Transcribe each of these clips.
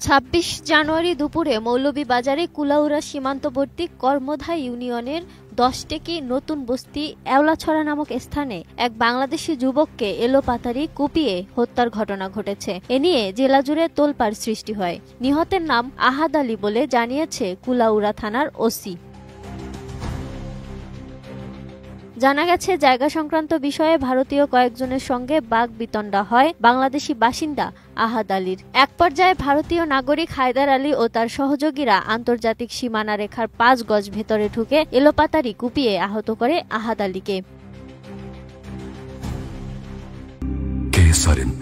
২৬ জানুয়ারি দুপুরে মৌলভীবাজারে কুলাউড়া সীমান্তবর্তী কর্মধা ইউনিয়নের ১০ টেকি নতুন বস্তি এওলাছড়া নামক স্থানে এক বাংলাদেশি যুবককে এলোপাতাড়ি কুপিয়ে হত্যার ঘটনা ঘটেছে। এ নিয়ে জেলা জুড়ে তোলপাড় সৃষ্টি হয়। নিহতের নাম আহাদ আলী বলে জানিয়েছে কুলাউড়া থানার ওসি। জানা গেছে, জায়গা সংক্রান্ত বিষয়ে ভারতীয় কয়েকজনের সঙ্গে বাকবিতণ্ডা হয় বাংলাদেশি বাসিন্দা আহাদ আলীর। এক পর্যায়ে ভারতীয় নাগরিক হায়দার আলী ও তার সহযোগীরা আন্তর্জাতিক সীমানা রেখার ৫ গজ ভেতরে ঢুকে এলোপাতাড়ি কুপিয়ে আহত করে আহাদ আলীকে।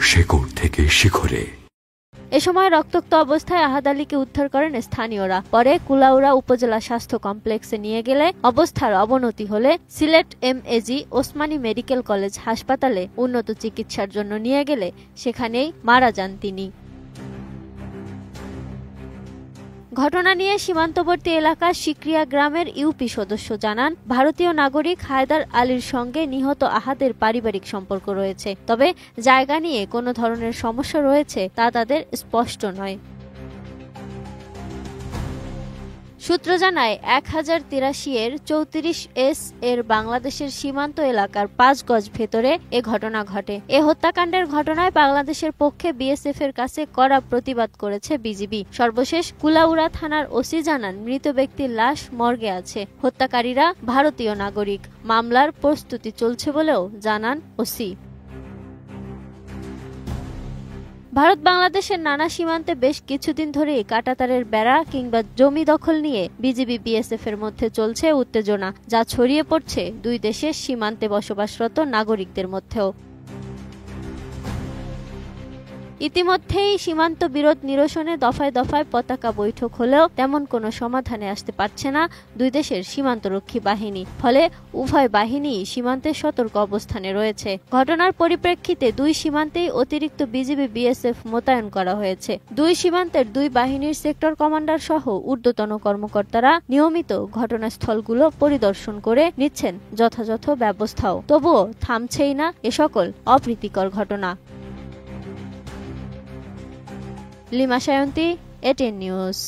শেকড় থেকে শিখরে এ সময় রক্তাক্ত অবস্থায় আহাদ আলীকে উদ্ধার করেন স্থানীয়রা। পরে কুলাউড়া উপজেলা স্বাস্থ্য কমপ্লেক্সে নিয়ে গেলে অবস্থার অবনতি হলে Sylhet MAG Osmani medical college হাসপাতালে উন্নত চিকিৎসার জন্য নিয়ে গেলে সেখানেই মারা যান তিনি। ঘটনা নিয়ে সীমান্তবর্তী এলাকার শিকরিয়া গ্রামের ইউপি সদস্য জানান, ভারতীয় নাগরিক হায়দার আলীর সঙ্গে নিহত আহাদের পারিবারিক সম্পর্ক রয়েছে, তবে জায়গা নিয়ে কোনো ধরনের সমস্যা রয়েছে তা তাদের স্পষ্ট নয়। সূত্র জানায়, ১০৮৩ এর ৩৪S এর বাংলাদেশের সীমান্ত এলাকার ৫ গজ ভেতরে এ ঘটনা ঘটে। এ হত্যাকাণ্ডের ঘটনায় বাংলাদেশের পক্ষে বিএসএফ এর কাছে কড়া প্রতিবাদ করেছে বিজিবি। সর্বশেষ কুলাউড়া থানার ওসি জানান, মৃত ব্যক্তির লাশ মর্গে আছে। হত্যাকারীরা ভারতীয় নাগরিক। মামলার প্রস্তুতি চলছে বলেও জানান ওসি। ভারত বাংলাদেশের নানা সীমান্তে বেশ কিছুদিন ধরেই কাঁটাতারের বেড়া কিংবা জমি দখল নিয়ে বিজিবি বিএসএফ এর মধ্যে চলছে উত্তেজনা, যা ছড়িয়ে পড়ছে দুই দেশের সীমান্তে বসবাসরত নাগরিকদের মধ্যেও। ইতিমধ্যেই সীমান্ত বিরোধ নিরসনে দফায় দফায় পতাকা বৈঠক হলেও তেমন কোনো সমাধানে আসতে পারছে না দুই দেশের সীমান্তরক্ষী বাহিনী। ফলে উভয় বাহিনী সীমান্তে সতর্ক অবস্থানে রয়েছে। ঘটনার পরিপ্রেক্ষিতে দুই সীমান্তেই অতিরিক্ত বিজিবি বিএসএফ মোতায়েন করা হয়েছে। দুই সীমান্তের দুই বাহিনীর সেক্টর কমান্ডার সহ ঊর্ধ্বতন কর্মকর্তারা নিয়মিত ঘটনাস্থলগুলো পরিদর্শন করে নিচ্ছেন যথাযথ ব্যবস্থাও। তবুও থামছেই না এ সকল অপ্রীতিকর ঘটনা। Lima Sayanti, ATN news.